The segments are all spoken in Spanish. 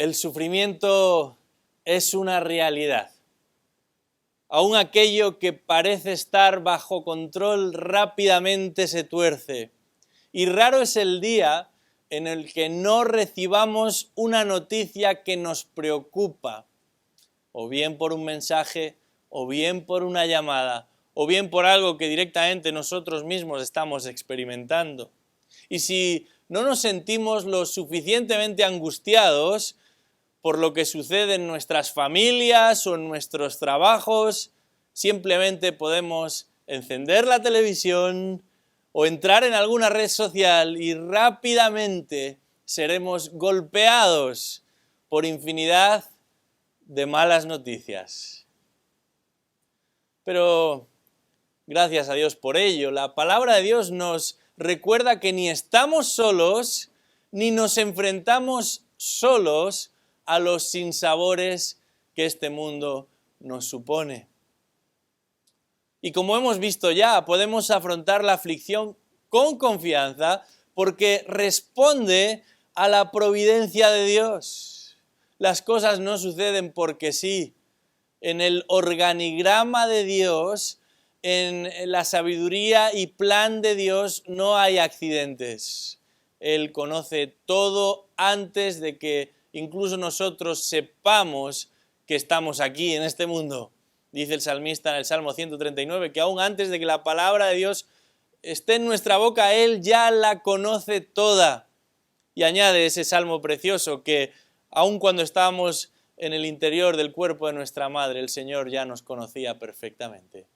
el sufrimiento es una realidad. Aún aquello que parece estar bajo control rápidamente se tuerce. Y raro es el día en el que no recibamos una noticia que nos preocupa, o bien por un mensaje, o bien por una llamada, o bien por algo que directamente nosotros mismos estamos experimentando. Y si no nos sentimos lo suficientemente angustiados por lo que sucede en nuestras familias o en nuestros trabajos, simplemente podemos encender la televisión o entrar en alguna red social y rápidamente seremos golpeados por infinidad de malas noticias. Pero gracias a Dios por ello, la palabra de Dios nos recuerda que ni estamos solos, ni nos enfrentamos solos a los sinsabores que este mundo nos supone. Y como hemos visto ya, podemos afrontar la aflicción con confianza porque responde a la providencia de Dios. Las cosas no suceden porque sí. En el organigrama de Dios, en la sabiduría y plan de Dios, no hay accidentes. Él conoce todo antes de que incluso nosotros sepamos que estamos aquí en este mundo. Dice el salmista en el Salmo 139 que aún antes de que la palabra de Dios esté en nuestra boca, Él ya la conoce toda. Y añade ese salmo precioso que aun cuando estábamos en el interior del cuerpo de nuestra madre, el Señor ya nos conocía perfectamente.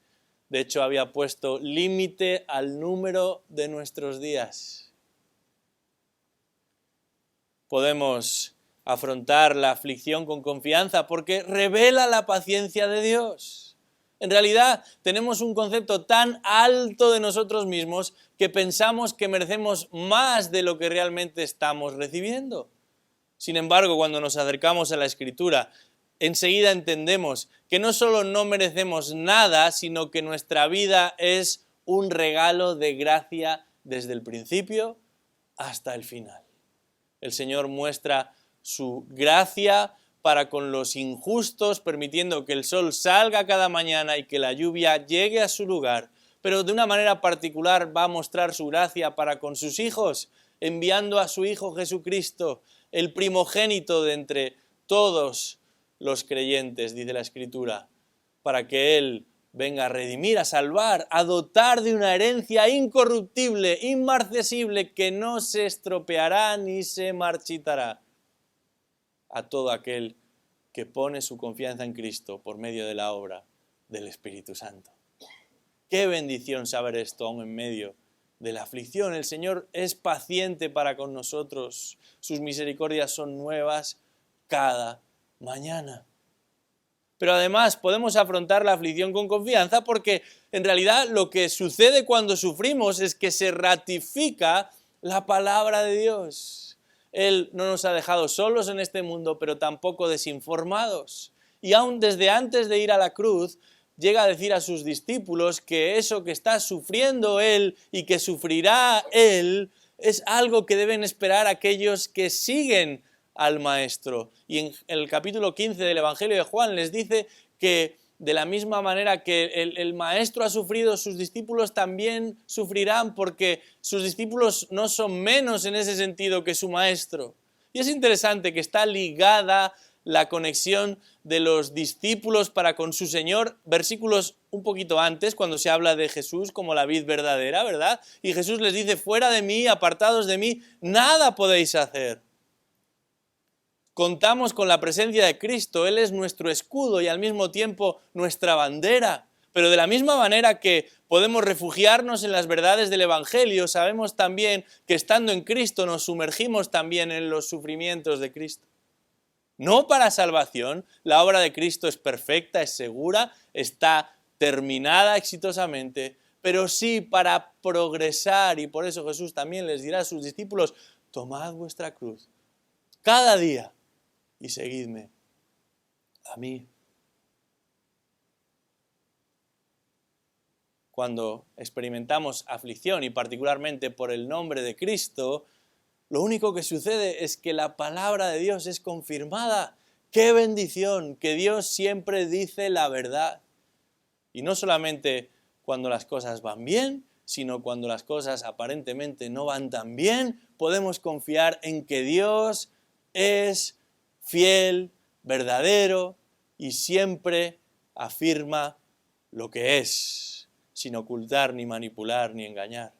De hecho, había puesto límite al número de nuestros días. Podemos afrontar la aflicción con confianza porque revela la paciencia de Dios. En realidad, tenemos un concepto tan alto de nosotros mismos que pensamos que merecemos más de lo que realmente estamos recibiendo. Sin embargo, cuando nos acercamos a la Escritura, enseguida entendemos que no solo no merecemos nada, sino que nuestra vida es un regalo de gracia desde el principio hasta el final. El Señor muestra su gracia para con los injustos, permitiendo que el sol salga cada mañana y que la lluvia llegue a su lugar, pero de una manera particular va a mostrar su gracia para con sus hijos, enviando a su Hijo Jesucristo, el primogénito de entre todos los creyentes, dice la Escritura, para que Él venga a redimir, a salvar, a dotar de una herencia incorruptible, inmarcesible, que no se estropeará ni se marchitará, a todo aquel que pone su confianza en Cristo por medio de la obra del Espíritu Santo. Qué bendición saber esto aún en medio de la aflicción. El Señor es paciente para con nosotros. Sus misericordias son nuevas cada mañana. Pero además podemos afrontar la aflicción con confianza porque en realidad lo que sucede cuando sufrimos es que se ratifica la palabra de Dios. Él no nos ha dejado solos en este mundo, pero tampoco desinformados. Y aún desde antes de ir a la cruz, llega a decir a sus discípulos que eso que está sufriendo Él y que sufrirá Él es algo que deben esperar aquellos que siguen al Maestro. Y en el capítulo 15 del Evangelio de Juan les dice que de la misma manera que el Maestro ha sufrido, sus discípulos también sufrirán porque sus discípulos no son menos en ese sentido que su Maestro. Y es interesante que está ligada la conexión de los discípulos para con su Señor, versículos un poquito antes, cuando se habla de Jesús como la vid verdadera, ¿verdad? Y Jesús les dice, fuera de mí, apartados de mí, nada podéis hacer. Contamos con la presencia de Cristo, Él es nuestro escudo y al mismo tiempo nuestra bandera. Pero de la misma manera que podemos refugiarnos en las verdades del Evangelio, sabemos también que estando en Cristo nos sumergimos también en los sufrimientos de Cristo. No para salvación, la obra de Cristo es perfecta, es segura, está terminada exitosamente, pero sí para progresar, y por eso Jesús también les dirá a sus discípulos, tomad vuestra cruz cada día y seguidme a mí. Cuando experimentamos aflicción y particularmente por el nombre de Cristo, lo único que sucede es que la palabra de Dios es confirmada. ¡Qué bendición! Que Dios siempre dice la verdad. Y no solamente cuando las cosas van bien, sino cuando las cosas aparentemente no van tan bien, podemos confiar en que Dios es fiel, verdadero y siempre afirma lo que es, sin ocultar, ni manipular, ni engañar.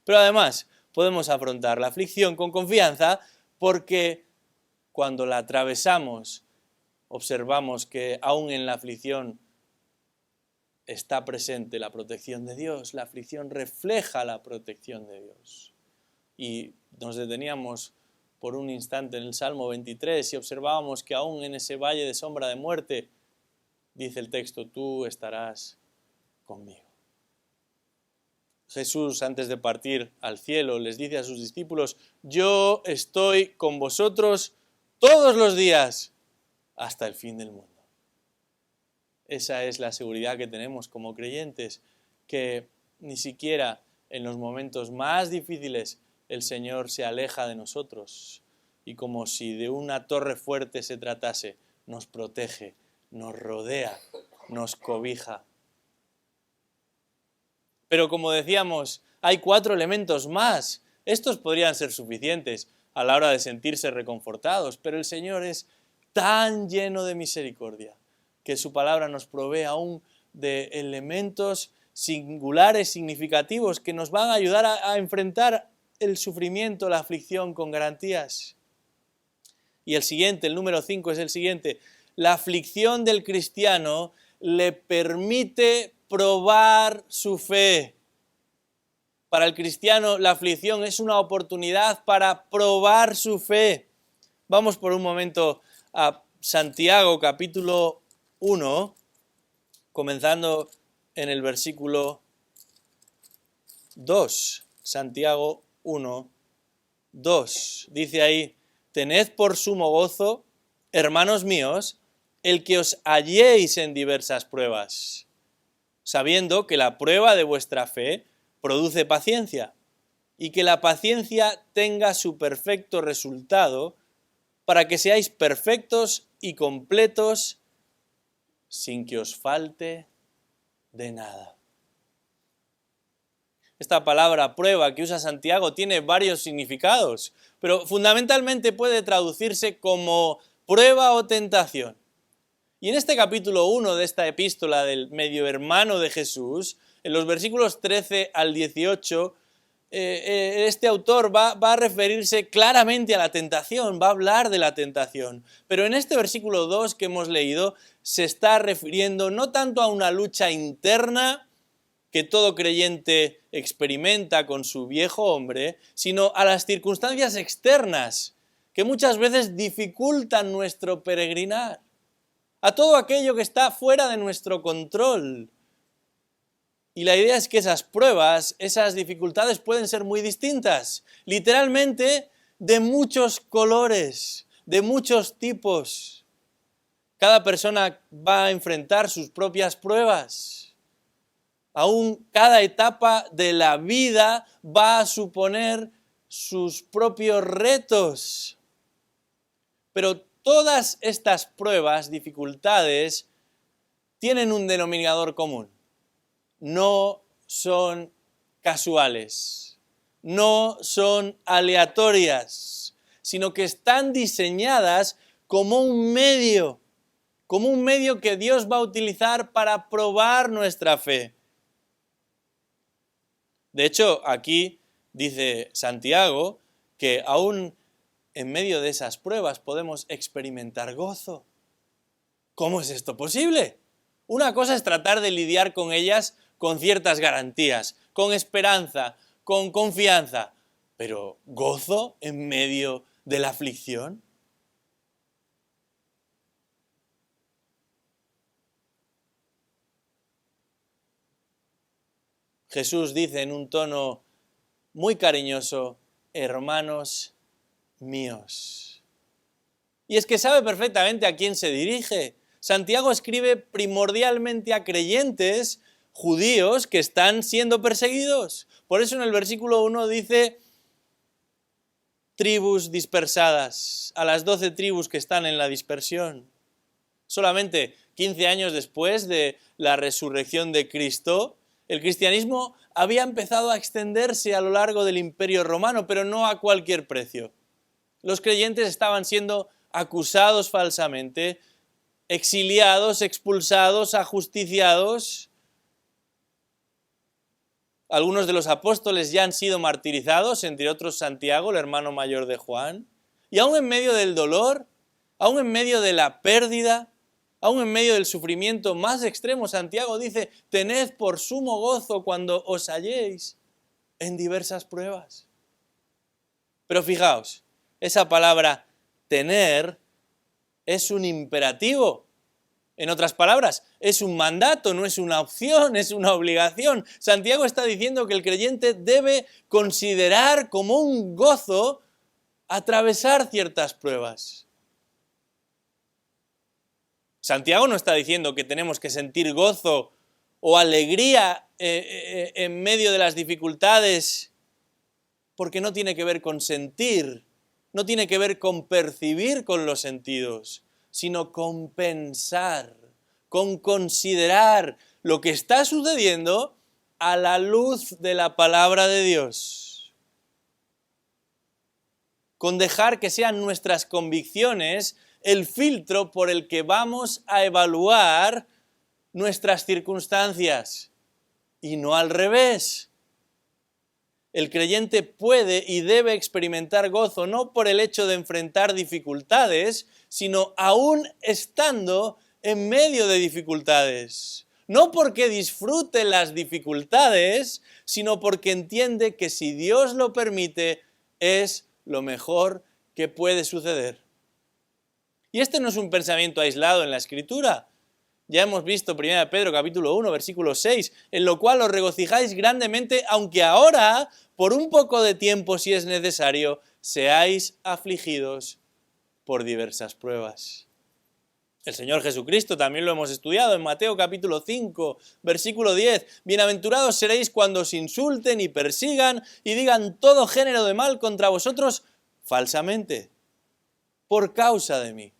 Pero además podemos afrontar la aflicción con confianza porque cuando la atravesamos observamos que aún en la aflicción está presente la protección de Dios. La aflicción refleja la protección de Dios. Y nos deteníamos por un instante en el Salmo 23 y observábamos que aún en ese valle de sombra de muerte, dice el texto, tú estarás conmigo. Jesús, antes de partir al cielo, les dice a sus discípulos, yo estoy con vosotros todos los días hasta el fin del mundo. Esa es la seguridad que tenemos como creyentes, que ni siquiera en los momentos más difíciles el Señor se aleja de nosotros y como si de una torre fuerte se tratase, nos protege, nos rodea, nos cobija. Pero como decíamos, hay 4 elementos más. Estos podrían ser suficientes a la hora de sentirse reconfortados, pero el Señor es tan lleno de misericordia que su palabra nos provee aún de elementos singulares, significativos, que nos van a ayudar a enfrentar el sufrimiento, la aflicción con garantías. Y el siguiente, el número 5 es el siguiente. La aflicción del cristiano le permite probar su fe. Para el cristiano la aflicción es una oportunidad para probar su fe. Vamos por un momento a Santiago capítulo 1, comenzando en el versículo 2. Santiago 1, 2. Dice ahí, tened por sumo gozo, hermanos míos, el que os halléis en diversas pruebas, sabiendo que la prueba de vuestra fe produce paciencia, y que la paciencia tenga su perfecto resultado, para que seáis perfectos y completos, sin que os falte de nada. Esta palabra prueba que usa Santiago tiene varios significados, pero fundamentalmente puede traducirse como prueba o tentación. Y en este capítulo 1 de esta epístola del medio hermano de Jesús, en los versículos 13 al 18, este autor va a referirse claramente a la tentación, va a hablar de la tentación. Pero en este versículo 2 que hemos leído se está refiriendo no tanto a una lucha interna que todo creyente experimenta con su viejo hombre, sino a las circunstancias externas que muchas veces dificultan nuestro peregrinar, a todo aquello que está fuera de nuestro control. Y la idea es que esas pruebas, esas dificultades pueden ser muy distintas, literalmente de muchos colores, de muchos tipos. Cada persona va a enfrentar sus propias pruebas. Aún cada etapa de la vida va a suponer sus propios retos. Pero todas estas pruebas, dificultades, tienen un denominador común. No son casuales, no son aleatorias, sino que están diseñadas como un medio que Dios va a utilizar para probar nuestra fe. De hecho, aquí dice Santiago que aún en medio de esas pruebas podemos experimentar gozo. ¿Cómo es esto posible? Una cosa es tratar de lidiar con ellas con ciertas garantías, con esperanza, con confianza, pero ¿gozo en medio de la aflicción? Jesús dice en un tono muy cariñoso, hermanos míos. Y es que sabe perfectamente a quién se dirige. Santiago escribe primordialmente a creyentes judíos que están siendo perseguidos. Por eso en el versículo 1 dice, tribus dispersadas, a las 12 tribus que están en la dispersión. Solamente 15 años después de la resurrección de Cristo, el cristianismo había empezado a extenderse a lo largo del Imperio Romano, pero no a cualquier precio. Los creyentes estaban siendo acusados falsamente, exiliados, expulsados, ajusticiados. Algunos de los apóstoles ya han sido martirizados, entre otros Santiago, el hermano mayor de Juan. Y aún en medio del dolor, aún en medio de la pérdida, aún en medio del sufrimiento más extremo, Santiago dice: tened por sumo gozo cuando os halléis en diversas pruebas. Pero fijaos, esa palabra tener es un imperativo. En otras palabras, es un mandato, no es una opción, es una obligación. Santiago está diciendo que el creyente debe considerar como un gozo atravesar ciertas pruebas. Santiago no está diciendo que tenemos que sentir gozo o alegría en medio de las dificultades, porque no tiene que ver con sentir, no tiene que ver con percibir con los sentidos, sino con pensar, con considerar lo que está sucediendo a la luz de la palabra de Dios. Con dejar que sean nuestras convicciones el filtro por el que vamos a evaluar nuestras circunstancias, y no al revés. El creyente puede y debe experimentar gozo no por el hecho de enfrentar dificultades, sino aún estando en medio de dificultades. No porque disfrute las dificultades, sino porque entiende que si Dios lo permite, es lo mejor que puede suceder. Y este no es un pensamiento aislado en la Escritura. Ya hemos visto 1 Pedro capítulo 1, versículo 6, en lo cual os regocijáis grandemente, aunque ahora, por un poco de tiempo si es necesario, seáis afligidos por diversas pruebas. El Señor Jesucristo también lo hemos estudiado en Mateo capítulo 5, versículo 10. Bienaventurados seréis cuando os insulten y persigan y digan todo género de mal contra vosotros falsamente, por causa de mí.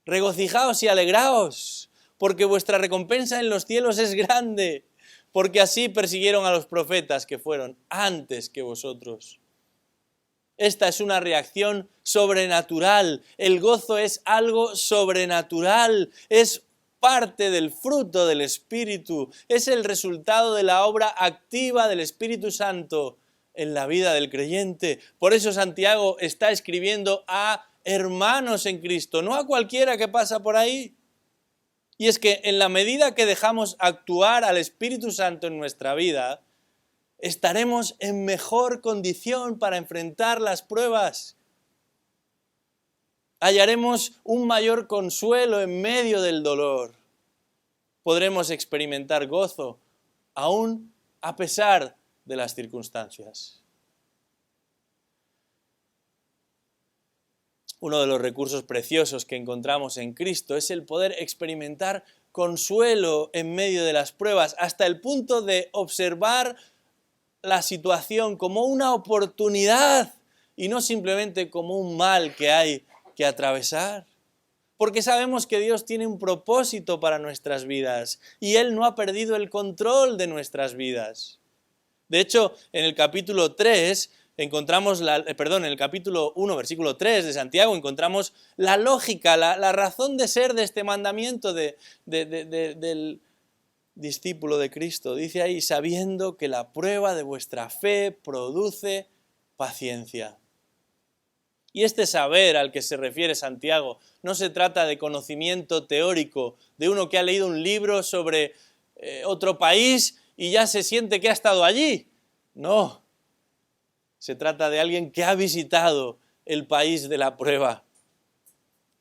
Regocijaos y alegraos, porque vuestra recompensa en los cielos es grande, porque así persiguieron a los profetas que fueron antes que vosotros. Esta es una reacción sobrenatural. El gozo es algo sobrenatural, es parte del fruto del Espíritu, es el resultado de la obra activa del Espíritu Santo en la vida del creyente. Por eso Santiago está escribiendo a hermanos en Cristo, no a cualquiera que pasa por ahí. Y es que en la medida que dejamos actuar al Espíritu Santo en nuestra vida, estaremos en mejor condición para enfrentar las pruebas. Hallaremos un mayor consuelo en medio del dolor. Podremos experimentar gozo, aún a pesar de las circunstancias. Uno de los recursos preciosos que encontramos en Cristo es el poder experimentar consuelo en medio de las pruebas, hasta el punto de observar la situación como una oportunidad y no simplemente como un mal que hay que atravesar. Porque sabemos que Dios tiene un propósito para nuestras vidas y Él no ha perdido el control de nuestras vidas. De hecho, en el capítulo 3 encontramos en el capítulo 1, versículo 3 de Santiago, encontramos la lógica, la razón de ser de este mandamiento del discípulo de Cristo. Dice ahí: sabiendo que la prueba de vuestra fe produce paciencia. Y este saber al que se refiere Santiago no se trata de conocimiento teórico, de uno que ha leído un libro sobre otro país y ya se siente que ha estado allí. No. Se trata de alguien que ha visitado el país de la prueba.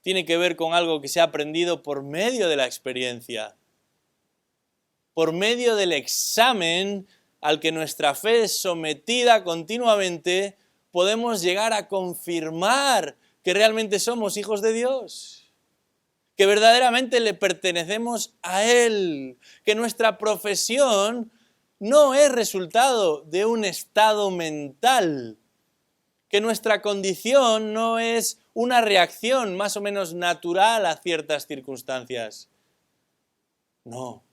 Tiene que ver con algo que se ha aprendido por medio de la experiencia, por medio del examen al que nuestra fe es sometida continuamente. Podemos llegar a confirmar que realmente somos hijos de Dios, que verdaderamente le pertenecemos a Él, que nuestra profesión no es resultado de un estado mental, que nuestra condición no es una reacción más o menos natural a ciertas circunstancias. No.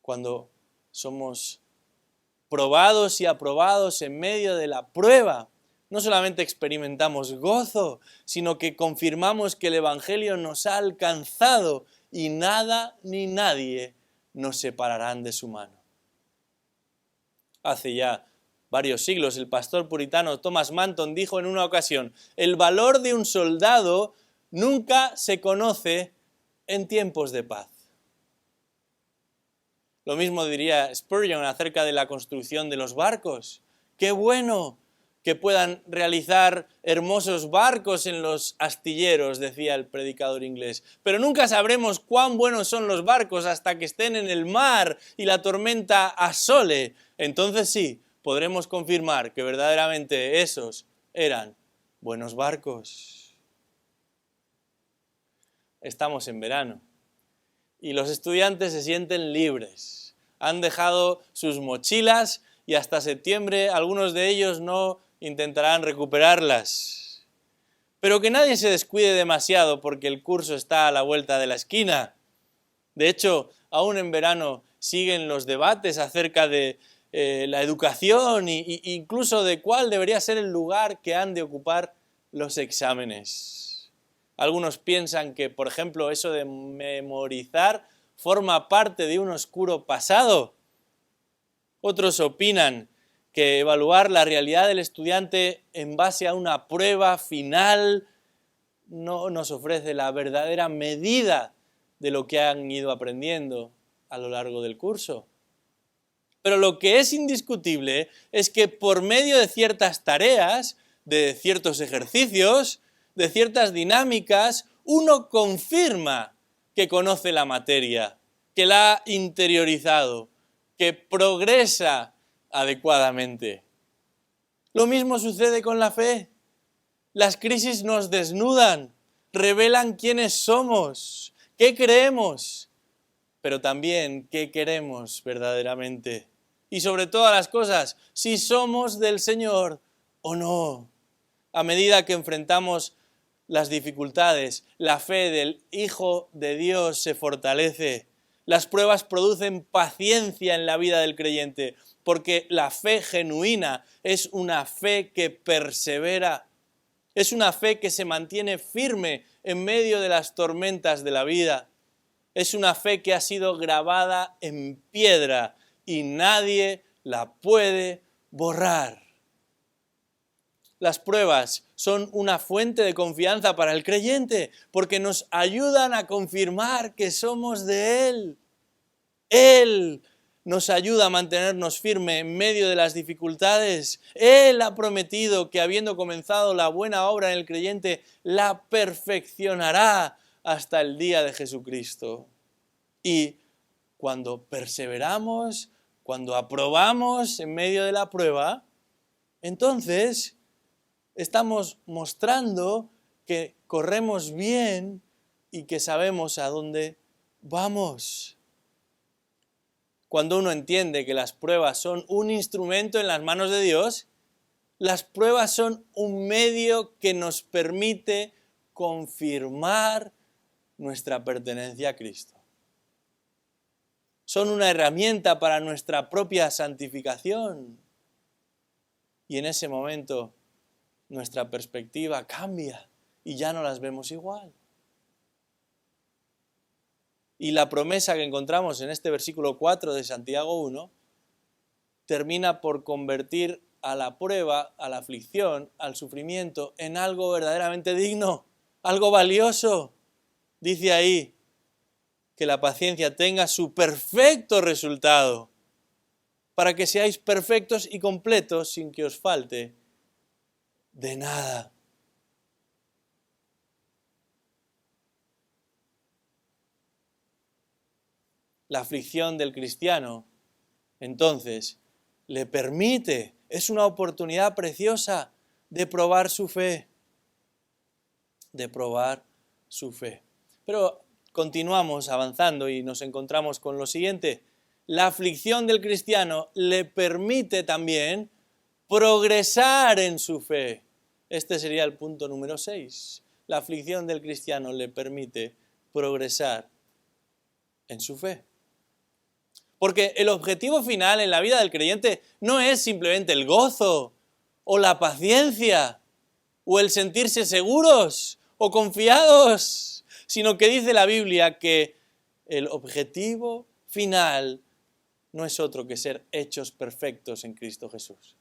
Cuando somos probados y aprobados en medio de la prueba, no solamente experimentamos gozo, sino que confirmamos que el Evangelio nos ha alcanzado y nada ni nadie nos separarán de su mano. Hace ya varios siglos, el pastor puritano Thomas Manton dijo en una ocasión: el valor de un soldado nunca se conoce en tiempos de paz. Lo mismo diría Spurgeon acerca de la construcción de los barcos. ¡Qué bueno que puedan realizar hermosos barcos en los astilleros!, decía el predicador inglés. Pero nunca sabremos cuán buenos son los barcos hasta que estén en el mar y la tormenta asole. Entonces sí, podremos confirmar que verdaderamente esos eran buenos barcos. Estamos en verano y los estudiantes se sienten libres. Han dejado sus mochilas y hasta septiembre algunos de ellos no intentarán recuperarlas. Pero que nadie se descuide demasiado porque el curso está a la vuelta de la esquina. De hecho, aún en verano siguen los debates acerca de la educación e incluso de cuál debería ser el lugar que han de ocupar los exámenes. Algunos piensan que, por ejemplo, eso de memorizar forma parte de un oscuro pasado. Otros opinan que evaluar la realidad del estudiante en base a una prueba final no nos ofrece la verdadera medida de lo que han ido aprendiendo a lo largo del curso. Pero lo que es indiscutible es que por medio de ciertas tareas, de ciertos ejercicios, de ciertas dinámicas, uno confirma que conoce la materia, que la ha interiorizado, que progresa adecuadamente. Lo mismo sucede con la fe. Las crisis nos desnudan, revelan quiénes somos, qué creemos, pero también qué queremos verdaderamente. Y sobre todas las cosas, si somos del Señor o no. A medida que enfrentamos las dificultades, la fe del Hijo de Dios se fortalece. Las pruebas producen paciencia en la vida del creyente, porque la fe genuina es una fe que persevera, es una fe que se mantiene firme en medio de las tormentas de la vida. Es una fe que ha sido grabada en piedra y nadie la puede borrar. Las pruebas son una fuente de confianza para el creyente porque nos ayudan a confirmar que somos de Él. Él nos ayuda a mantenernos firmes en medio de las dificultades. Él ha prometido que habiendo comenzado la buena obra en el creyente, la perfeccionará hasta el día de Jesucristo. Y cuando perseveramos, cuando aprobamos en medio de la prueba, entonces estamos mostrando que corremos bien y que sabemos a dónde vamos. Cuando uno entiende que las pruebas son un instrumento en las manos de Dios, las pruebas son un medio que nos permite confirmar nuestra pertenencia a Cristo. Son una herramienta para nuestra propia santificación. Y en ese momento nuestra perspectiva cambia y ya no las vemos igual. Y la promesa que encontramos en este versículo 4 de Santiago 1 termina por convertir a la prueba, a la aflicción, al sufrimiento en algo verdaderamente digno, algo valioso. Dice ahí que la paciencia tenga su perfecto resultado, para que seáis perfectos y completos sin que os falte de nada. La aflicción del cristiano, entonces, le permite, es una oportunidad preciosa de probar su fe. De probar su fe. Pero continuamos avanzando y nos encontramos con lo siguiente. La aflicción del cristiano le permite también progresar en su fe. Este sería el punto número 6. La aflicción del cristiano le permite progresar en su fe. Porque el objetivo final en la vida del creyente no es simplemente el gozo o la paciencia o el sentirse seguros o confiados, sino que dice la Biblia que el objetivo final no es otro que ser hechos perfectos en Cristo Jesús.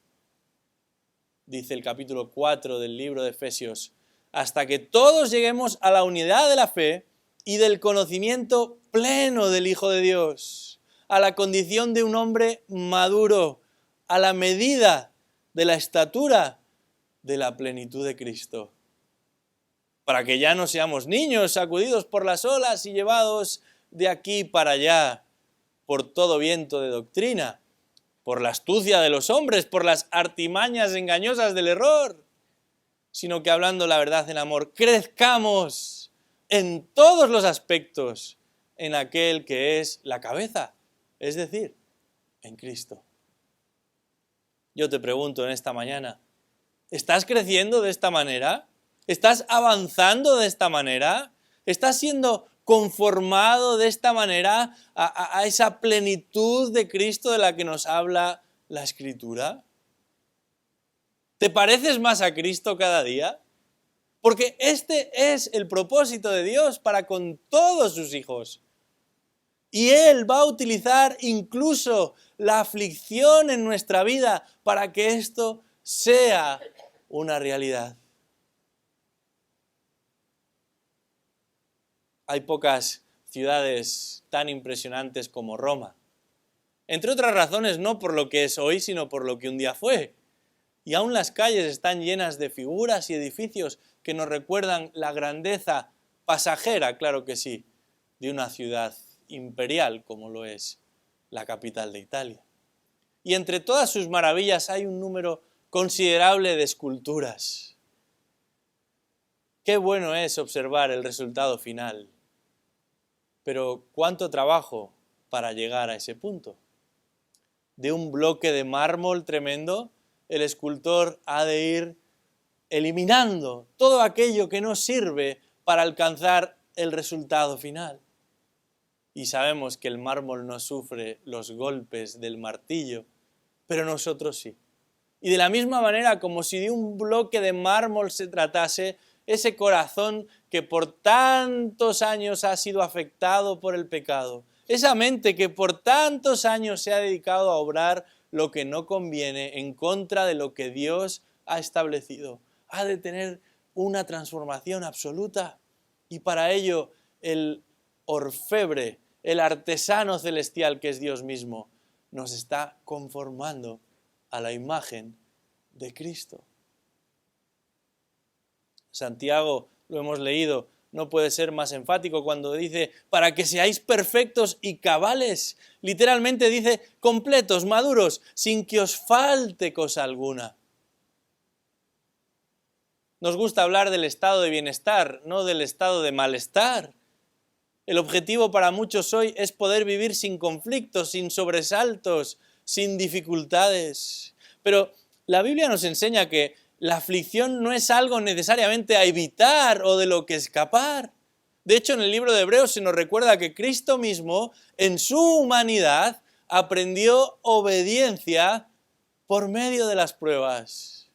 Dice el capítulo 4 del libro de Efesios, hasta que todos lleguemos a la unidad de la fe y del conocimiento pleno del Hijo de Dios, a la condición de un hombre maduro, a la medida de la estatura de la plenitud de Cristo, para que ya no seamos niños sacudidos por las olas y llevados de aquí para allá por todo viento de doctrina, por la astucia de los hombres, por las artimañas engañosas del error, sino que hablando la verdad en amor, crezcamos en todos los aspectos en aquel que es la cabeza, es decir, en Cristo. Yo te pregunto en esta mañana, ¿estás creciendo de esta manera? ¿Estás avanzando de esta manera? ¿Estás siendo conformado de esta manera a esa plenitud de Cristo de la que nos habla la Escritura? ¿Te pareces más a Cristo cada día? Porque este es el propósito de Dios para con todos sus hijos. Y Él va a utilizar incluso la aflicción en nuestra vida para que esto sea una realidad. Hay pocas ciudades tan impresionantes como Roma. Entre otras razones, no por lo que es hoy, sino por lo que un día fue. Y aún las calles están llenas de figuras y edificios que nos recuerdan la grandeza pasajera, claro que sí, de una ciudad imperial como lo es la capital de Italia. Y entre todas sus maravillas hay un número considerable de esculturas. Qué bueno es observar el resultado final. Pero ¿cuánto trabajo para llegar a ese punto? De un bloque de mármol tremendo, el escultor ha de ir eliminando todo aquello que no sirve para alcanzar el resultado final. Y sabemos que el mármol no sufre los golpes del martillo, pero nosotros sí. Y de la misma manera, como si de un bloque de mármol se tratase, ese corazón que por tantos años ha sido afectado por el pecado, esa mente que por tantos años se ha dedicado a obrar lo que no conviene en contra de lo que Dios ha establecido, ha de tener una transformación absoluta. Y para ello el orfebre, el artesano celestial que es Dios mismo, nos está conformando a la imagen de Cristo. Santiago, lo hemos leído, no puede ser más enfático cuando dice, para que seáis perfectos y cabales. Literalmente dice, completos, maduros, sin que os falte cosa alguna. Nos gusta hablar del estado de bienestar, no del estado de malestar. El objetivo para muchos hoy es poder vivir sin conflictos, sin sobresaltos, sin dificultades. Pero la Biblia nos enseña que la aflicción no es algo necesariamente a evitar o de lo que escapar. De hecho, en el libro de Hebreos se nos recuerda que Cristo mismo, en su humanidad, aprendió obediencia por medio de las pruebas.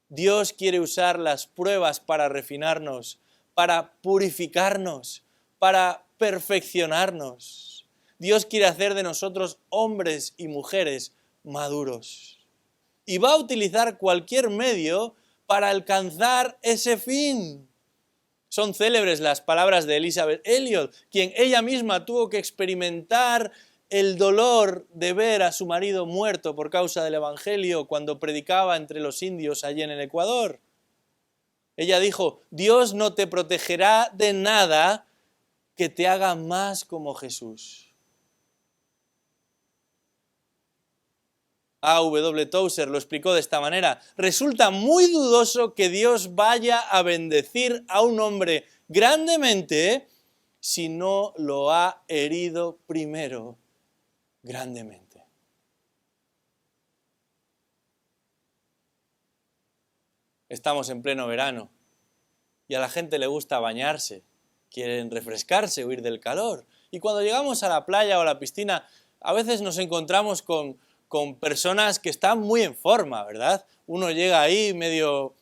Dios quiere usar las pruebas para refinarnos, para purificarnos, para perfeccionarnos. Dios quiere hacer de nosotros hombres y mujeres maduros. Y va a utilizar cualquier medio para alcanzar ese fin. Son célebres las palabras de Elisabeth Elliot, quien ella misma tuvo que experimentar el dolor de ver a su marido muerto por causa del Evangelio cuando predicaba entre los indios allí en el Ecuador. Ella dijo, Dios no te protegerá de nada que te haga más como Jesús. A.W. Tozer lo explicó de esta manera. Resulta muy dudoso que Dios vaya a bendecir a un hombre grandemente si no lo ha herido primero grandemente. estamos en pleno verano y a la gente le gusta bañarse, quieren refrescarse, huir del calor. Y cuando llegamos a la playa o a la piscina, a veces nos encontramos con personas que están muy en forma, ¿verdad? Uno llega ahí medio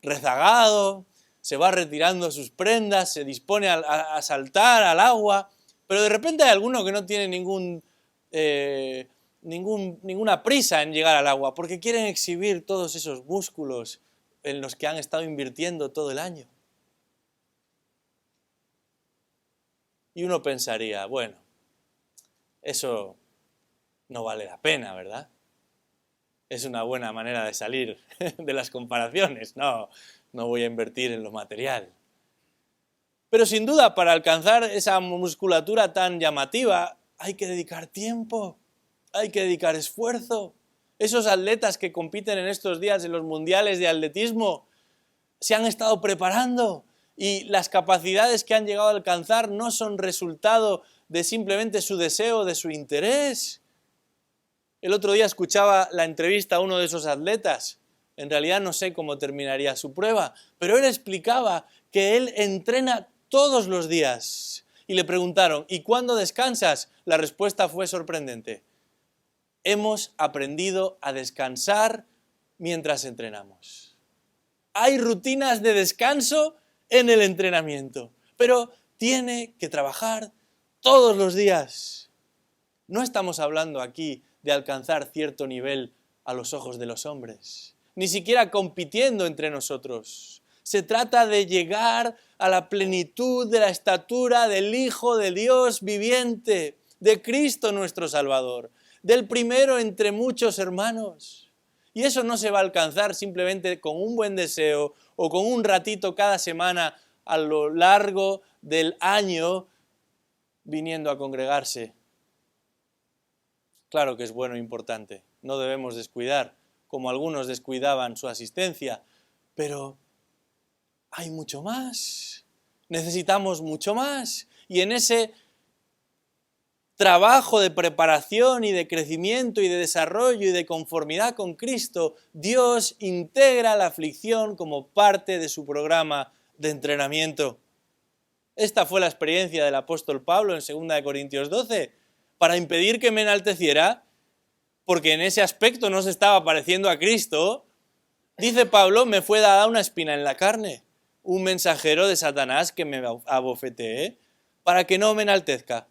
rezagado, se va retirando sus prendas, se dispone a saltar al agua, pero de repente hay alguno que no tiene ninguna prisa en llegar al agua, porque quieren exhibir todos esos músculos en los que han estado invirtiendo todo el año. Y uno pensaría, bueno, eso no vale la pena, ¿verdad? Es una buena manera de salir de las comparaciones. No voy a invertir en lo material. Pero sin duda, para alcanzar esa musculatura tan llamativa, hay que dedicar tiempo, hay que dedicar esfuerzo. Esos atletas que compiten en estos días en los mundiales de atletismo se han estado preparando y las capacidades que han llegado a alcanzar no son resultado de simplemente su deseo, de su interés. El otro día escuchaba la entrevista a uno de esos atletas. En realidad no sé cómo terminaría su prueba, pero él explicaba que él entrena todos los días. Y le preguntaron, ¿y cuándo descansas? La respuesta fue sorprendente. Hemos aprendido a descansar mientras entrenamos. Hay rutinas de descanso en el entrenamiento, pero tiene que trabajar todos los días. No estamos hablando aquí de alcanzar cierto nivel a los ojos de los hombres, ni siquiera compitiendo entre nosotros. Se trata de llegar a la plenitud de la estatura del Hijo de Dios viviente, de Cristo nuestro Salvador, del primero entre muchos hermanos. Y eso no se va a alcanzar simplemente con un buen deseo o con un ratito cada semana a lo largo del año viniendo a congregarse. Claro que es bueno e importante, no debemos descuidar, como algunos descuidaban su asistencia, pero hay mucho más, necesitamos mucho más, y en ese trabajo de preparación y de crecimiento y de desarrollo y de conformidad con Cristo, Dios integra la aflicción como parte de su programa de entrenamiento. Esta fue la experiencia del apóstol Pablo en 2 Corintios 12, para impedir que me enalteciera, porque en ese aspecto no se estaba pareciendo a Cristo. Dice Pablo, me fue dada una espina en la carne, un mensajero de Satanás que me abofeteé, para que no me enaltezca.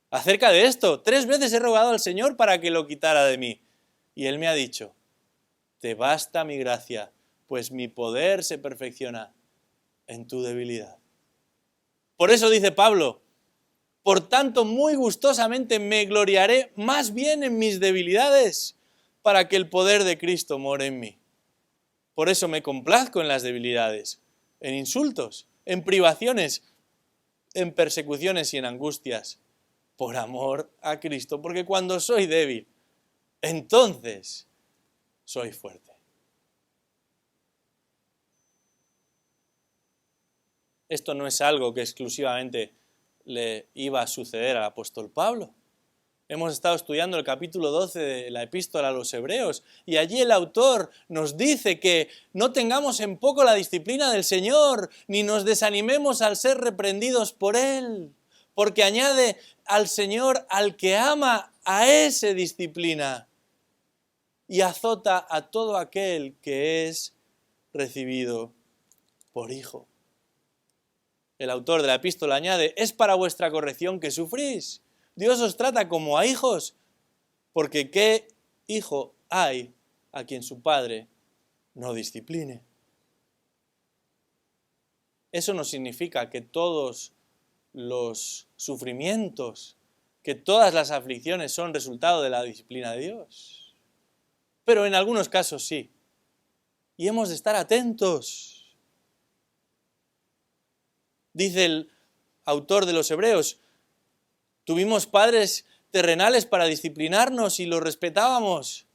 Acerca de esto, 3 veces he rogado al Señor para que lo quitara de mí. Y Él me ha dicho, te basta mi gracia, pues mi poder se perfecciona en tu debilidad. Por eso dice Pablo, por tanto muy gustosamente me gloriaré más bien en mis debilidades, para que el poder de Cristo more en mí. Por eso me complazco en las debilidades, en insultos, en privaciones, en persecuciones y en angustias, por amor a Cristo, porque cuando soy débil, entonces soy fuerte. Esto no es algo que exclusivamente le iba a suceder al apóstol Pablo. Hemos estado estudiando el capítulo 12 de la epístola a los Hebreos y allí el autor nos dice que no tengamos en poco la disciplina del Señor, ni nos desanimemos al ser reprendidos por Él, porque añade al Señor al que ama, a ese disciplina y azota a todo aquel que es recibido por hijo. El autor de la epístola añade, es para vuestra corrección que sufrís. Dios os trata como a hijos, porque ¿qué hijo hay a quien su padre no discipline? Eso no significa que todos los sufrimientos, que todas las aflicciones son resultado de la disciplina de Dios. Pero en algunos casos sí. Y hemos de estar atentos. Dice el autor de los Hebreos, tuvimos padres terrenales para disciplinarnos y los respetábamos.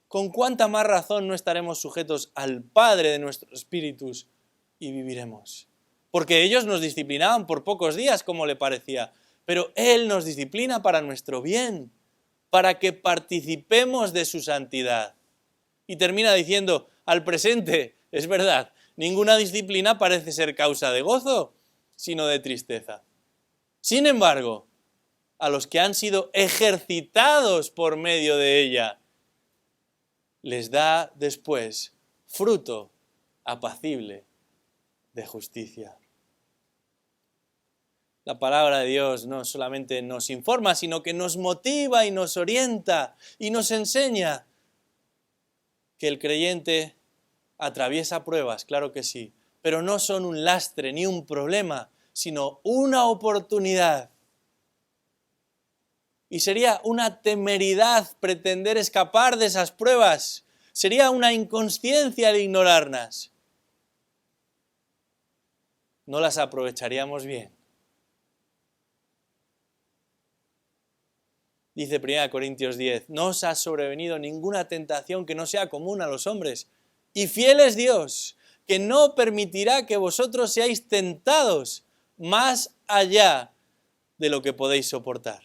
¿Con cuánta más razón no estaremos sujetos al Padre de nuestros espíritus y viviremos? Porque ellos nos disciplinaban por pocos días, como le parecía, pero Él nos disciplina para nuestro bien, para que participemos de su santidad. Y termina diciendo, al presente Es verdad, ninguna disciplina parece ser causa de gozo, sino de tristeza. Sin embargo, a los que han sido ejercitados por medio de ella, les da después fruto apacible de justicia. La palabra de Dios no solamente nos informa, sino que nos motiva y nos orienta y nos enseña que el creyente atraviesa pruebas, claro que sí, pero no son un lastre ni un problema, sino una oportunidad. Y sería una temeridad pretender escapar de esas pruebas. Sería una inconsciencia el ignorarlas. No las aprovecharíamos bien. Dice 1 Corintios 10, no os ha sobrevenido ninguna tentación que no sea común a los hombres. Y fiel es Dios, que no permitirá que vosotros seáis tentados más allá de lo que podéis soportar,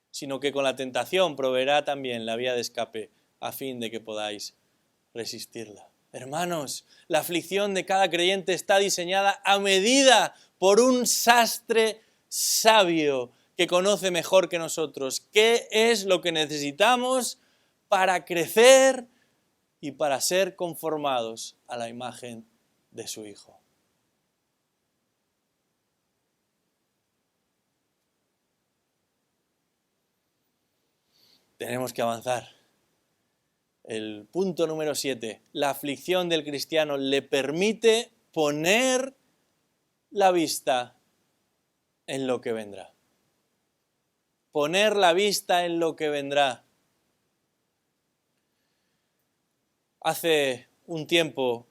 sino que con la tentación proveerá también la vía de escape a fin de que podáis resistirla. Hermanos, la aflicción de cada creyente está diseñada a medida por un sastre sabio que conoce mejor que nosotros qué es lo que necesitamos para crecer y para ser conformados a la imagen de su Hijo. Tenemos que avanzar. El punto número 7. La aflicción del cristiano le permite poner la vista en lo que vendrá. Poner la vista en lo que vendrá. Hace un tiempo,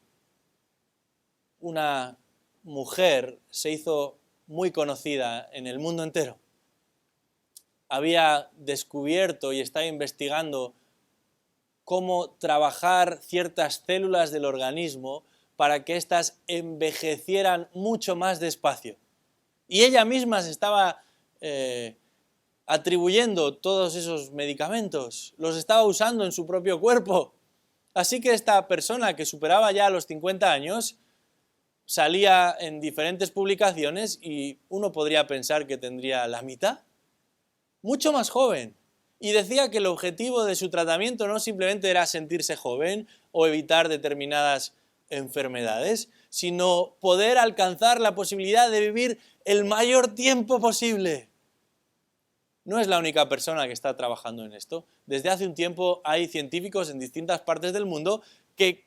una mujer se hizo muy conocida en el mundo entero. Había descubierto y estaba investigando cómo trabajar ciertas células del organismo para que éstas envejecieran mucho más despacio. Y ella misma se estaba atribuyendo todos esos medicamentos, los estaba usando en su propio cuerpo. Así que esta persona que superaba ya los 50 años salía en diferentes publicaciones y uno podría pensar que tendría la mitad, mucho más joven. Y decía que el objetivo de su tratamiento no simplemente era sentirse joven o evitar determinadas enfermedades, sino poder alcanzar la posibilidad de vivir el mayor tiempo posible. No es la única persona que está trabajando en esto. Desde hace un tiempo hay científicos en distintas partes del mundo que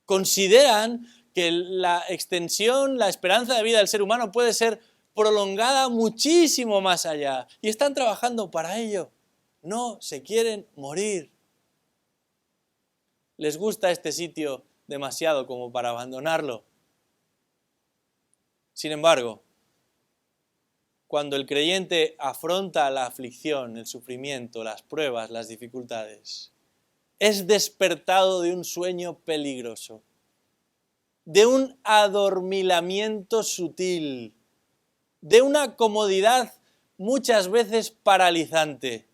consideran que la extensión, la esperanza de vida del ser humano puede ser prolongada muchísimo más allá. Y están trabajando para ello. No se quieren morir. Les gusta este sitio demasiado como para abandonarlo. Sin embargo, cuando el creyente afronta la aflicción, el sufrimiento, las pruebas, las dificultades, es despertado de un sueño peligroso, de un adormilamiento sutil, de una comodidad muchas veces paralizante.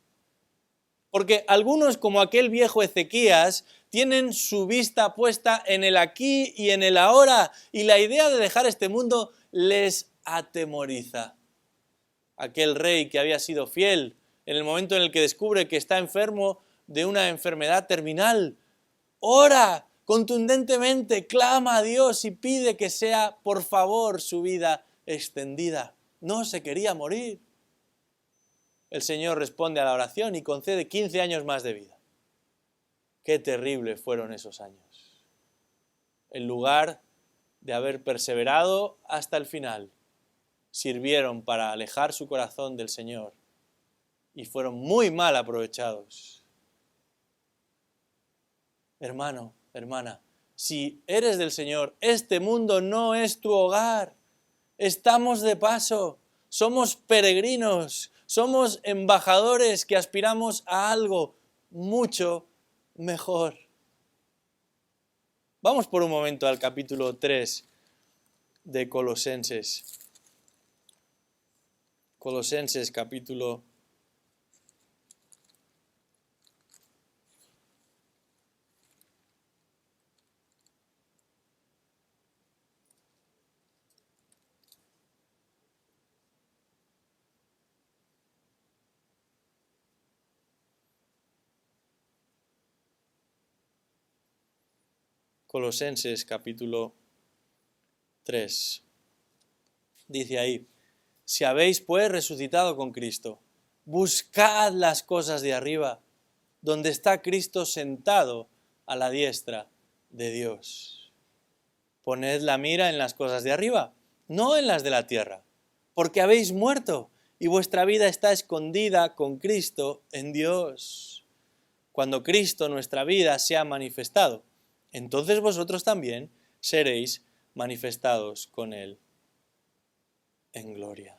Porque algunos, como aquel viejo Ezequías, tienen su vista puesta en el aquí y en el ahora, y la idea de dejar este mundo les atemoriza. Aquel rey que había sido fiel, en el momento en el que descubre que está enfermo de una enfermedad terminal, ora contundentemente, clama a Dios y pide que sea, por favor, su vida extendida. No se quería morir. El Señor responde a la oración y concede 15 años más de vida. Qué terrible fueron esos años. En lugar de haber perseverado hasta el final, sirvieron para alejar su corazón del Señor y fueron muy mal aprovechados. Hermano, hermana, si eres del Señor, este mundo no es tu hogar. Estamos de paso, somos peregrinos, somos embajadores que aspiramos a algo mucho mejor. Vamos por un momento al capítulo 3 de Colosenses. Colosenses capítulo Colosenses capítulo 3. Dice ahí: si habéis pues resucitado con Cristo, buscad las cosas de arriba, donde está Cristo sentado a la diestra de Dios. Poned la mira en las cosas de arriba, no en las de la tierra, porque habéis muerto y vuestra vida está escondida con Cristo en Dios. Cuando Cristo, nuestra vida, sea manifestado, entonces vosotros también seréis manifestados con Él en gloria.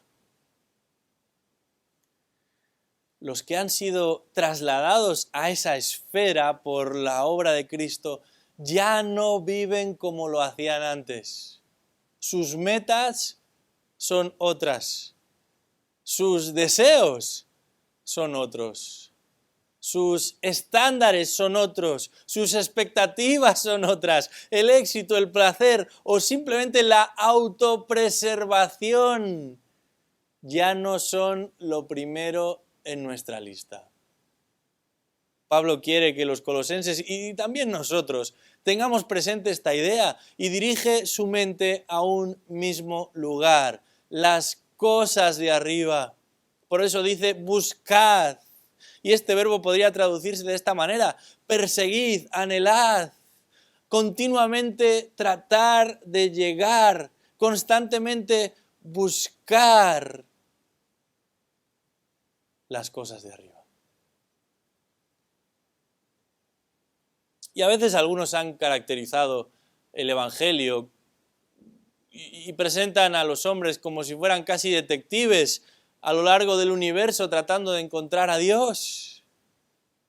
Los que han sido trasladados a esa esfera por la obra de Cristo ya no viven como lo hacían antes. Sus metas son otras. Sus deseos son otros. Sus estándares son otros. Sus expectativas son otras. El éxito, el placer o simplemente la autopreservación ya no son lo primero en nuestra lista. Pablo quiere que los colosenses y también nosotros tengamos presente esta idea y dirige su mente a un mismo lugar, las cosas de arriba. Por eso dice buscad. Y este verbo podría traducirse de esta manera: perseguid, anhelad, continuamente tratar de llegar, constantemente buscar las cosas de arriba. Y a veces algunos han caracterizado el Evangelio y presentan a los hombres como si fueran casi detectives a lo largo del universo tratando de encontrar a Dios,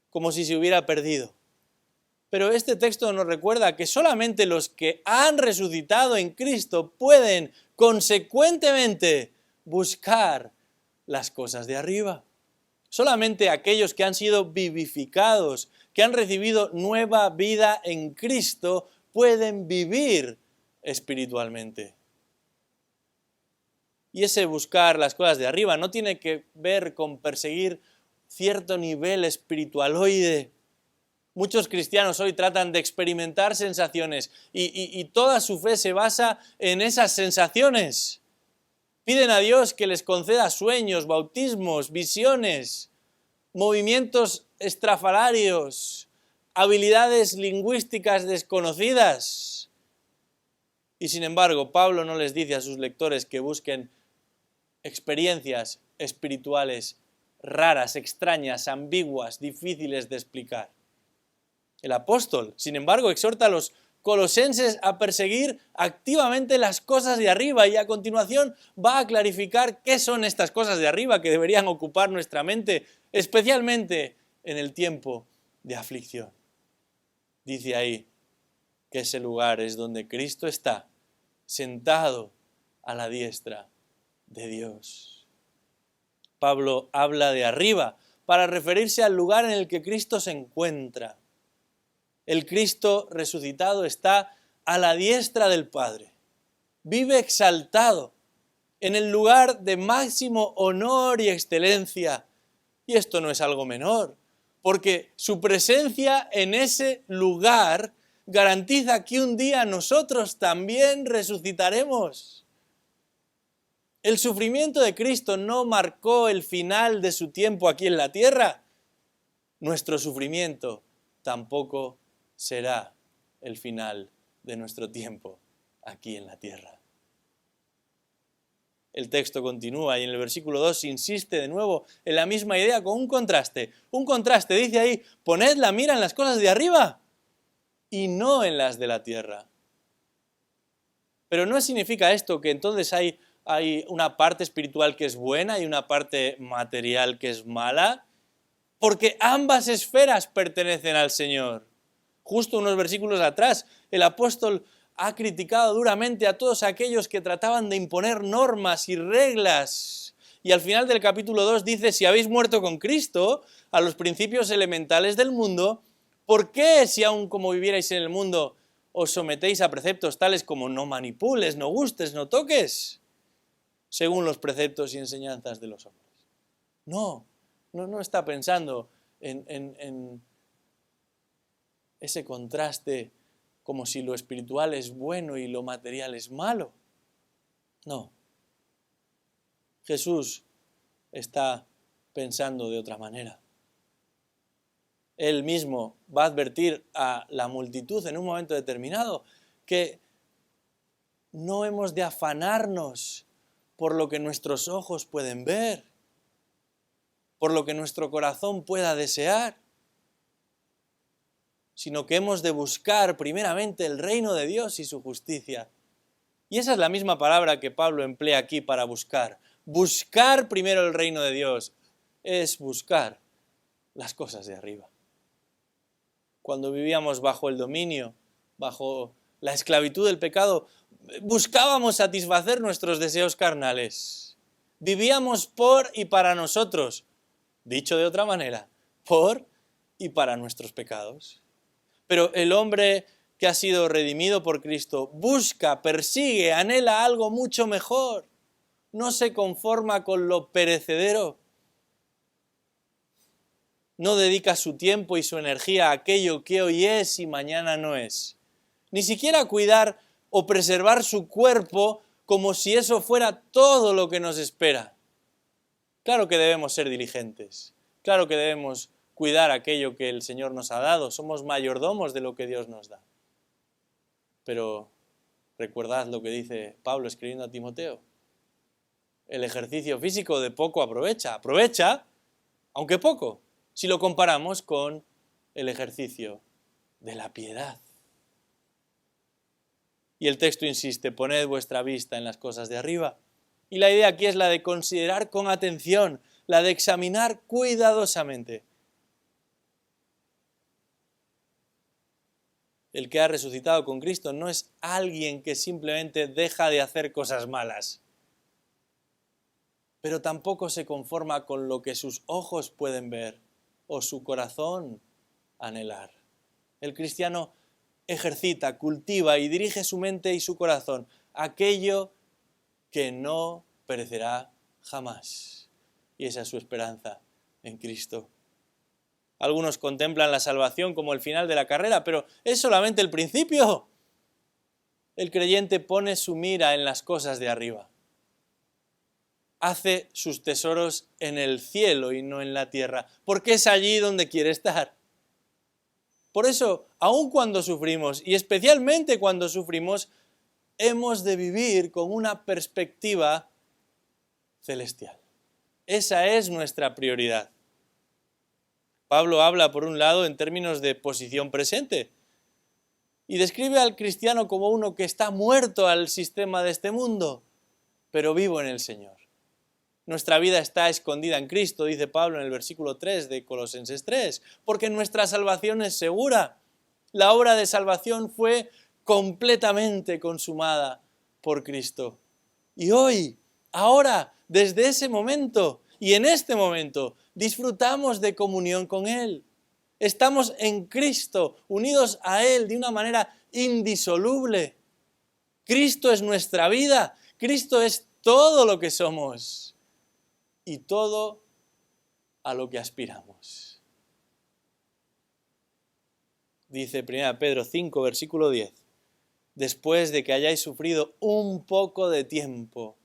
como si se hubiera perdido. Pero este texto nos recuerda que solamente los que han resucitado en Cristo pueden consecuentemente buscar las cosas de arriba. Solamente aquellos que han sido vivificados, que han recibido nueva vida en Cristo, pueden vivir espiritualmente. Y ese buscar las cosas de arriba no tiene que ver con perseguir cierto nivel espiritualoide. Muchos cristianos hoy tratan de experimentar sensaciones y toda su fe se basa en esas sensaciones. Piden a Dios que les conceda sueños, bautismos, visiones, movimientos estrafalarios, habilidades lingüísticas desconocidas. Y sin embargo, Pablo no les dice a sus lectores que busquen experiencias espirituales raras, extrañas, ambiguas, difíciles de explicar. El apóstol, sin embargo, exhorta a los colosenses a perseguir activamente las cosas de arriba y a continuación va a clarificar qué son estas cosas de arriba que deberían ocupar nuestra mente, especialmente en el tiempo de aflicción. Dice ahí que ese lugar es donde Cristo está, sentado a la diestra de Dios. Pablo habla de arriba para referirse al lugar en el que Cristo se encuentra. El Cristo resucitado está a la diestra del Padre. Vive exaltado en el lugar de máximo honor y excelencia. Y esto no es algo menor, porque su presencia en ese lugar garantiza que un día nosotros también resucitaremos. El sufrimiento de Cristo no marcó el final de su tiempo aquí en la tierra. Nuestro sufrimiento tampoco será el final de nuestro tiempo aquí en la tierra. El texto continúa y en el versículo 2 insiste de nuevo en la misma idea con un contraste. Un contraste, dice ahí: poned la mira en las cosas de arriba y no en las de la tierra. Pero no significa esto que entonces hay una parte espiritual que es buena y una parte material que es mala, porque ambas esferas pertenecen al Señor. Justo unos versículos atrás, el apóstol ha criticado duramente a todos aquellos que trataban de imponer normas y reglas. Y al final del capítulo 2 dice: si habéis muerto con Cristo a los principios elementales del mundo, ¿por qué, si aún como vivierais en el mundo, os sometéis a preceptos tales como no manipules, no gustes, no toques, según los preceptos y enseñanzas de los hombres? No está pensando en ese contraste como si lo espiritual es bueno y lo material es malo. No. Jesús está pensando de otra manera. Él mismo va a advertir a la multitud en un momento determinado que no hemos de afanarnos por lo que nuestros ojos pueden ver, por lo que nuestro corazón pueda desear, sino que hemos de buscar primeramente el reino de Dios y su justicia. Y esa es la misma palabra que Pablo emplea aquí para buscar. Buscar primero el reino de Dios es buscar las cosas de arriba. Cuando vivíamos bajo el dominio, bajo la esclavitud del pecado, buscábamos satisfacer nuestros deseos carnales. Vivíamos por y para nosotros. Dicho de otra manera, por y para nuestros pecados. Pero el hombre que ha sido redimido por Cristo busca, persigue, anhela algo mucho mejor. No se conforma con lo perecedero. No dedica su tiempo y su energía a aquello que hoy es y mañana no es. Ni siquiera a cuidar o preservar su cuerpo como si eso fuera todo lo que nos espera. Claro que debemos ser diligentes. Claro que debemos cuidar aquello que el Señor nos ha dado. Somos mayordomos de lo que Dios nos da. Pero recordad lo que dice Pablo escribiendo a Timoteo. El ejercicio físico de poco aprovecha. Aprovecha, aunque poco, si lo comparamos con el ejercicio de la piedad. Y el texto insiste, poned vuestra vista en las cosas de arriba. Y la idea aquí es la de considerar con atención, la de examinar cuidadosamente. El que ha resucitado con Cristo no es alguien que simplemente deja de hacer cosas malas, pero tampoco se conforma con lo que sus ojos pueden ver o su corazón anhelar. El cristiano ejercita, cultiva y dirige su mente y su corazón a aquello que no perecerá jamás. Y esa es su esperanza en Cristo. Algunos contemplan la salvación como el final de la carrera, pero es solamente el principio. El creyente pone su mira en las cosas de arriba. Hace sus tesoros en el cielo y no en la tierra, porque es allí donde quiere estar. Por eso, aun cuando sufrimos, y especialmente cuando sufrimos, hemos de vivir con una perspectiva celestial. Esa es nuestra prioridad. Pablo habla, por un lado, en términos de posición presente y describe al cristiano como uno que está muerto al sistema de este mundo, pero vivo en el Señor. Nuestra vida está escondida en Cristo, dice Pablo en el versículo 3 de Colosenses 3, porque nuestra salvación es segura. La obra de salvación fue completamente consumada por Cristo. Y hoy, ahora, desde ese momento y en este momento, disfrutamos de comunión con Él. Estamos en Cristo, unidos a Él de una manera indisoluble. Cristo es nuestra vida, Cristo es todo lo que somos y todo a lo que aspiramos. Dice 1 Pedro 5, versículo 10. Después de que hayáis sufrido un poco de tiempo,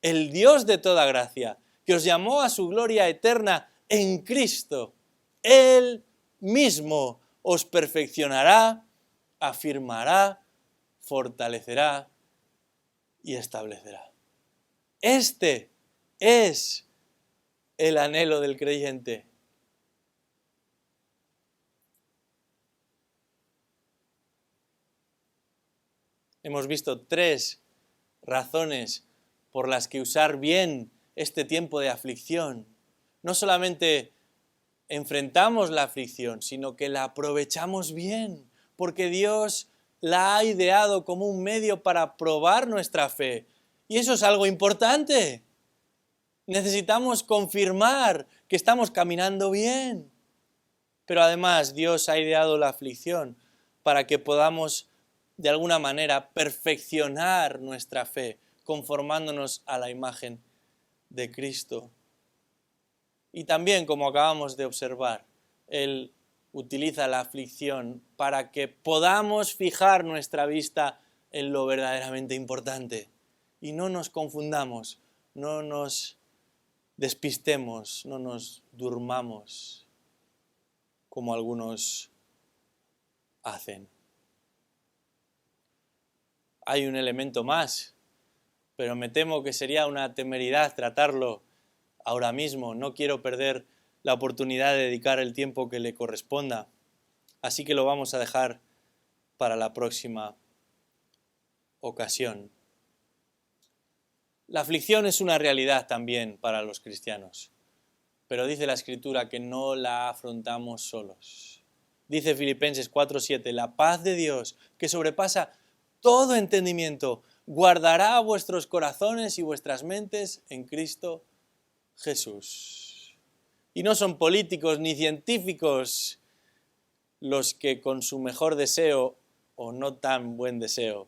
el Dios de toda gracia, que os llamó a su gloria eterna en Cristo, Él mismo os perfeccionará, afirmará, fortalecerá y establecerá. Este es el anhelo del creyente. Hemos visto 3 razones por las que usar bien este tiempo de aflicción. No solamente enfrentamos la aflicción, sino que la aprovechamos bien, porque Dios la ha ideado como un medio para probar nuestra fe. Y eso es algo importante. Necesitamos confirmar que estamos caminando bien. Pero además Dios ha ideado la aflicción para que podamos de alguna manera perfeccionar nuestra fe, conformándonos a la imagen de Cristo. Y también, como acabamos de observar, Él utiliza la aflicción para que podamos fijar nuestra vista en lo verdaderamente importante y no nos confundamos, no nos despistemos, no nos durmamos como algunos hacen. Hay un elemento más, pero me temo que sería una temeridad tratarlo ahora mismo. No quiero perder la oportunidad de dedicar el tiempo que le corresponda, así que lo vamos a dejar para la próxima ocasión. La aflicción es una realidad también para los cristianos, pero dice la Escritura que no la afrontamos solos. Dice Filipenses 4:7, la paz de Dios, que sobrepasa todo entendimiento, guardará vuestros corazones y vuestras mentes en Cristo Jesús. Y no son políticos ni científicos los que con su mejor deseo o no tan buen deseo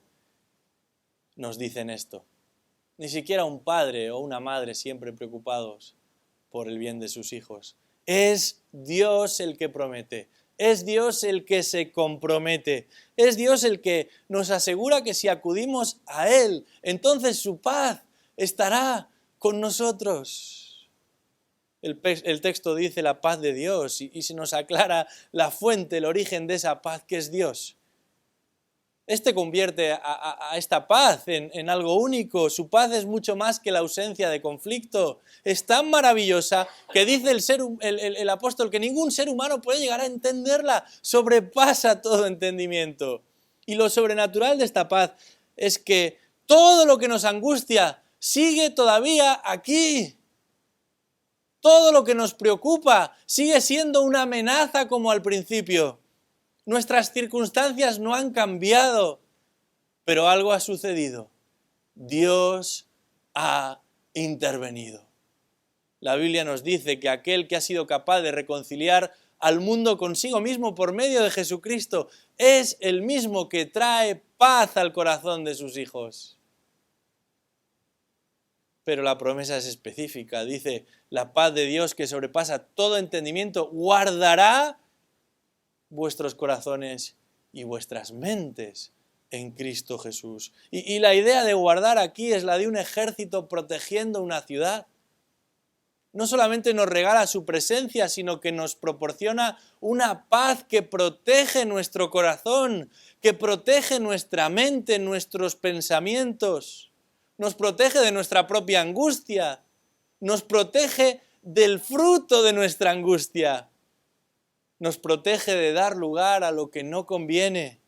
nos dicen esto. Ni siquiera un padre o una madre siempre preocupados por el bien de sus hijos. Es Dios el que promete, es Dios el que se compromete, es Dios el que nos asegura que si acudimos a Él, entonces su paz estará con nosotros. El texto dice la paz de Dios y se nos aclara la fuente, el origen de esa paz que es Dios. Este convierte a esta paz en algo único. Su paz es mucho más que la ausencia de conflicto. Es tan maravillosa que dice el apóstol que ningún ser humano puede llegar a entenderla. Sobrepasa todo entendimiento. Y lo sobrenatural de esta paz es que todo lo que nos angustia sigue todavía aquí. Todo lo que nos preocupa sigue siendo una amenaza como al principio. Nuestras circunstancias no han cambiado, pero algo ha sucedido. Dios ha intervenido. La Biblia nos dice que aquel que ha sido capaz de reconciliar al mundo consigo mismo por medio de Jesucristo es el mismo que trae paz al corazón de sus hijos. Pero la promesa es específica. Dice, la paz de Dios que sobrepasa todo entendimiento guardará vuestros corazones y vuestras mentes en Cristo Jesús. Y la idea de guardar aquí es la de un ejército protegiendo una ciudad. No solamente nos regala su presencia, sino que nos proporciona una paz que protege nuestro corazón, que protege nuestra mente, nuestros pensamientos, nos protege de nuestra propia angustia, nos protege del fruto de nuestra angustia. Nos protege de dar lugar a lo que no conviene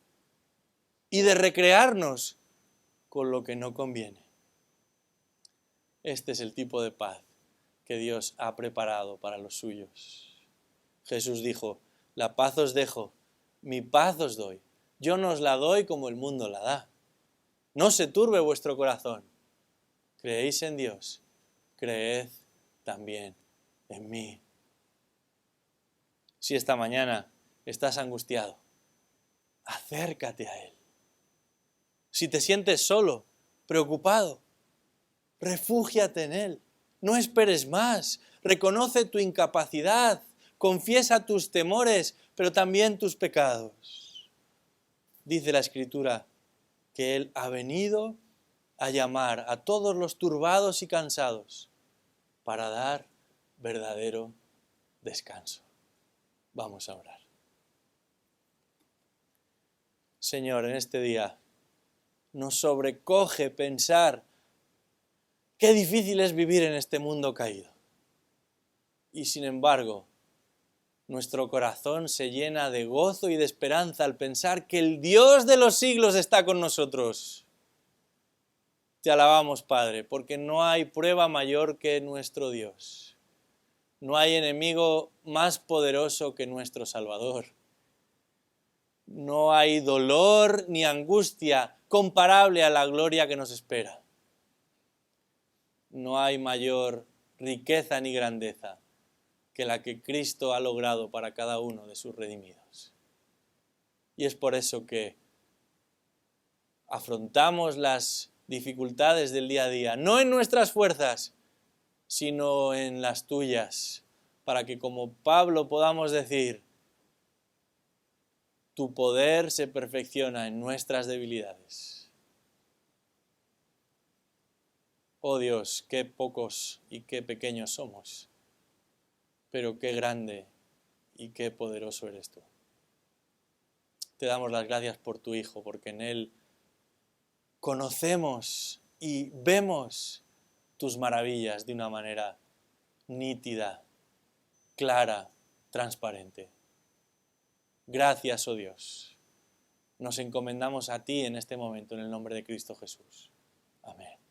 y de recrearnos con lo que no conviene. Este es el tipo de paz que Dios ha preparado para los suyos. Jesús dijo, la paz os dejo, mi paz os doy. Yo no os la doy como el mundo la da. No se turbe vuestro corazón. Creéis en Dios, creed también en mí. Si esta mañana estás angustiado, acércate a Él. Si te sientes solo, preocupado, refúgiate en Él. No esperes más. Reconoce tu incapacidad. Confiesa tus temores, pero también tus pecados. Dice la Escritura que Él ha venido a llamar a todos los turbados y cansados para dar verdadero descanso. Vamos a orar. Señor, en este día nos sobrecoge pensar qué difícil es vivir en este mundo caído. Y sin embargo, nuestro corazón se llena de gozo y de esperanza al pensar que el Dios de los siglos está con nosotros. Te alabamos, Padre, porque no hay prueba mayor que nuestro Dios. No hay enemigo más poderoso que nuestro Salvador. No hay dolor ni angustia comparable a la gloria que nos espera. No hay mayor riqueza ni grandeza que la que Cristo ha logrado para cada uno de sus redimidos. Y es por eso que afrontamos las dificultades del día a día, no en nuestras fuerzas, sino en las tuyas, para que como Pablo podamos decir, tu poder se perfecciona en nuestras debilidades. Oh Dios, qué pocos y qué pequeños somos, pero qué grande y qué poderoso eres tú. Te damos las gracias por tu Hijo, porque en Él conocemos y vemos tus maravillas de una manera nítida, clara, transparente. Gracias, oh Dios. Nos encomendamos a ti en este momento, en el nombre de Cristo Jesús. Amén.